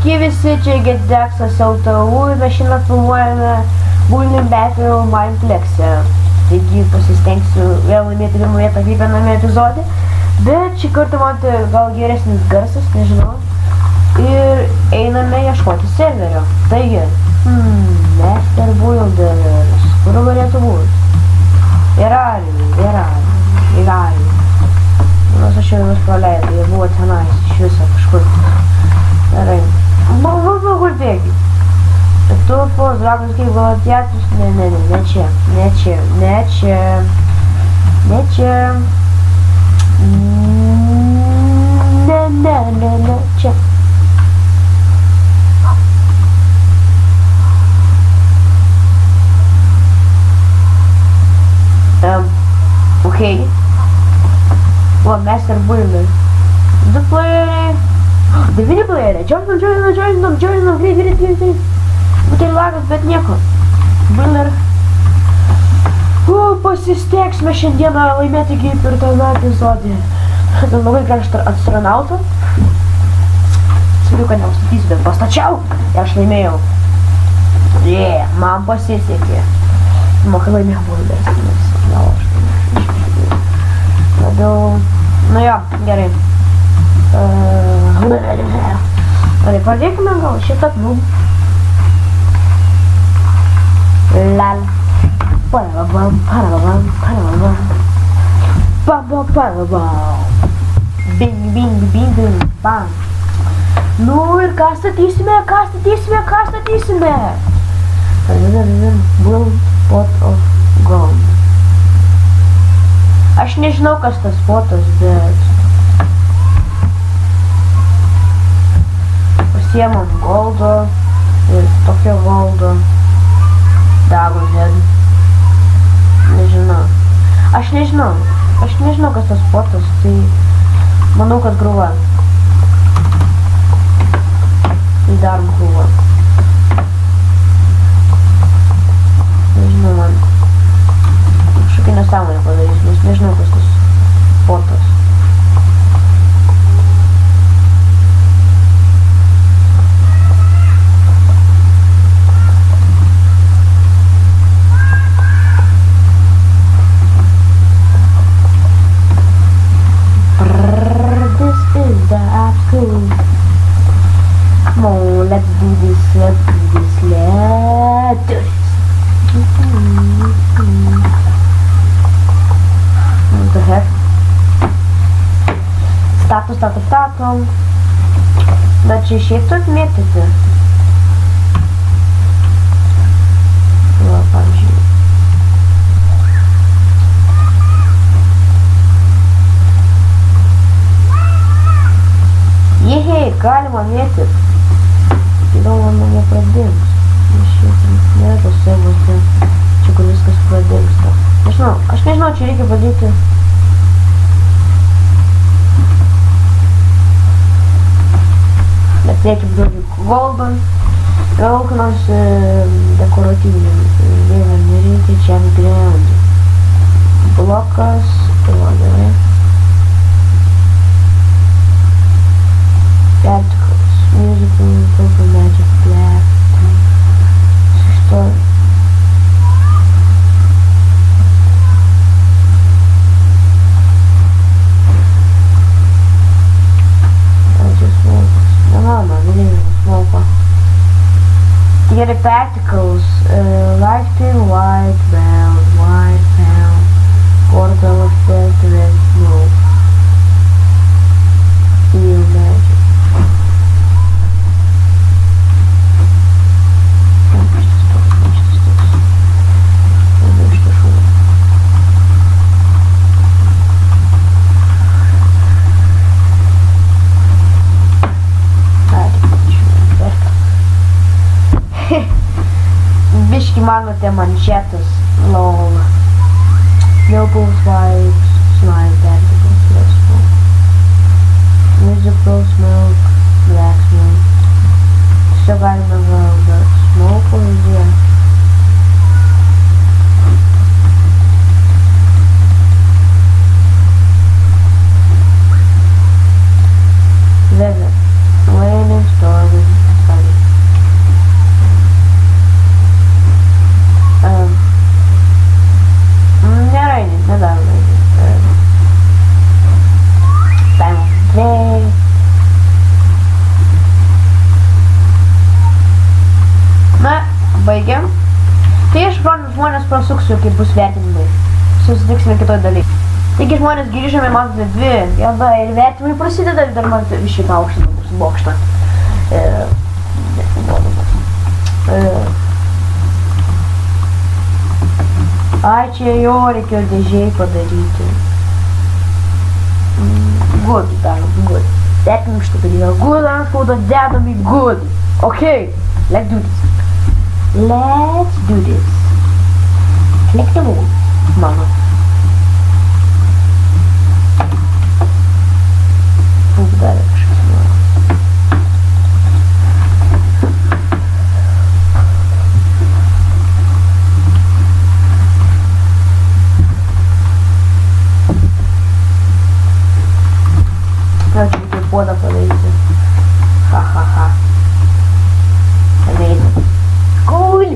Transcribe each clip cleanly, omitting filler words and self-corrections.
Sveiki visi, čia Getdeksas LTU ir mes šiandien filmuojame Bullying Battle Mindflex'e. Taigi pasistengsiu vėl laimėti pirmą vietą kiekviename epizode, bet šį kartą man tai gal geresnis garsas, nežinau. Ir einame ieškoti serverio. Taigi, Master Builders, kur galėtų būti? Irari. Nors aš jau juos praleidau, jie buvo tenais iš viso kažkur. Gerai. Kur bėgi? Tu pos, dragos kaip galatiatus? Ne čia. Ne, čia. Okay. O, Master Builder. 2 playeriai. 9 playeriai. Joinam, greit. Būtai lagas, bet nieko. Builder. Pasisteksime šiandieną laimėti kaip ir tame epizode. Labai gražų astronautą. Sakiau, kad neužstatysiu, bet pastačiau. Ir aš laimėjau. Man pasisekė. Mokai laimėjau Builders. Gal aš labiau... Nu jo, gerai. Gerai, pradėkime gal šitą Lal. Bing, bam. Nu ir ką statysime? Build pot of gold. Aš nežinau, kas tas potas, bet... Pasiemam goldo ir tokio goldo. Dago head. Aš nežinau, kas tas potas, tai... Manau, kad grūva. Tai darom grūva. Nežinau, man... Kažkokia nesąmonė padarys, nes nežinau, kas tas potas. This is the school. Come on, let's do this. What the heck? Statom. Bet čia šiaip taip mėtyti. Va, pavyzdžiui. Jehei, galima mėtyti. Įdomu, man nepradings. Nėra tos savos, čia kur viskas pradingsta. Aš nežinau, čia reikia padėti. Bet reikia duoti goldą. Gal ką nors dekoratyvinį. Nereikia čia ground. Blokas. Gerai. Particles. Musical, purple magic, black. Что? To get the particles, light pin, white, brown, portal effect, red smoke, steel magic. Biški manote manšetas, lol. Noble swipes, slime particles, red smoke. Musical smoke, black smoke. Все galima gal, bet smoke уже. Weather. Rain and stormy. jums prasuksiu, kaip bus vertinimai. Susitiksime kitoj daly. Taigi žmonės grįžome Mazda 2, jada ir vertimai prasideda, dar man šitą aukštą mūsų bokštą. Ai, čia jo reikėjo dėžiai padaryti. Good, darom, good. Vertinam šitą dalyką. Good antspaudą dedam į good. Okay, let's do this. Let's do this. Click the wall, mano. Dar kažkas nori. Gal čia reikia puodą padaryti. Ha ha ha. Amazing. Cool.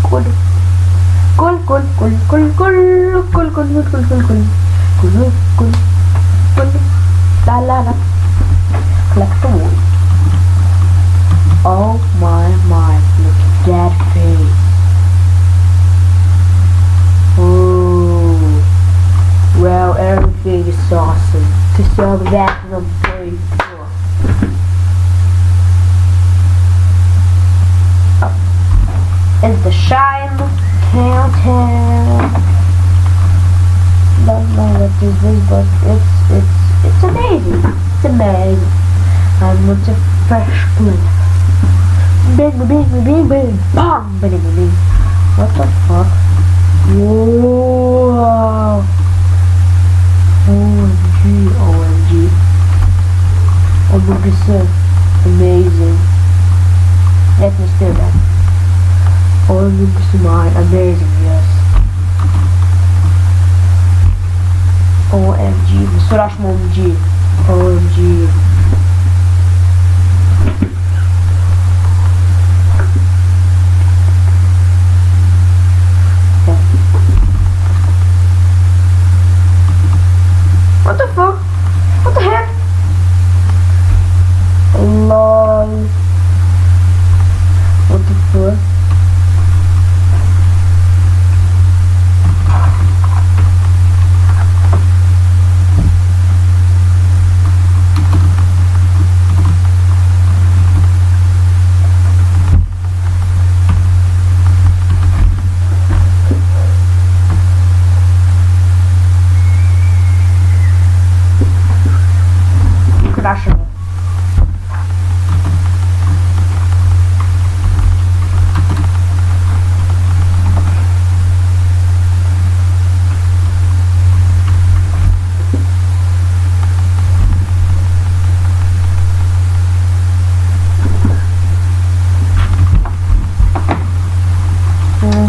Cool. Cool, cool, cool, cool, cool, cool, cool, cool, cool, cool, cool, cool, cool, cool. La la la. Collect the wood. Oh my, look at that face. Oh, well, everything is awesome. To sell that in a break. It's the Shine Countdown. Don't know what this is, but it's amazing. It's amazing. I'm with a fresh blend. Bing, bing, bing, bing, bing, bang, bing, bing, bing. What the fuck? Whoa! OMG, OMG. OMG, so amazing. Let me steal that. OMG, mine, amazing, yes. OMG, misurašmo OMG. OMG. What the fuck? What the heck? LOL. What the fuck? Крашево.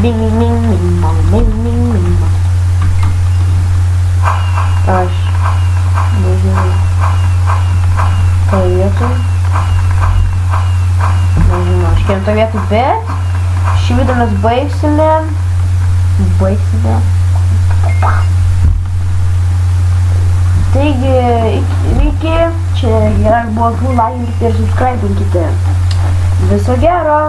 Bing, bing, bing, bing, bong, bing, bing, bing, bong. Aš nežinau. Vietoj. Nežinau, aš kelintą vietą, bet šį video mes baigsime. Taigi, iki, čia gerai buvo, like ir subscribe-inkite. Viso gero.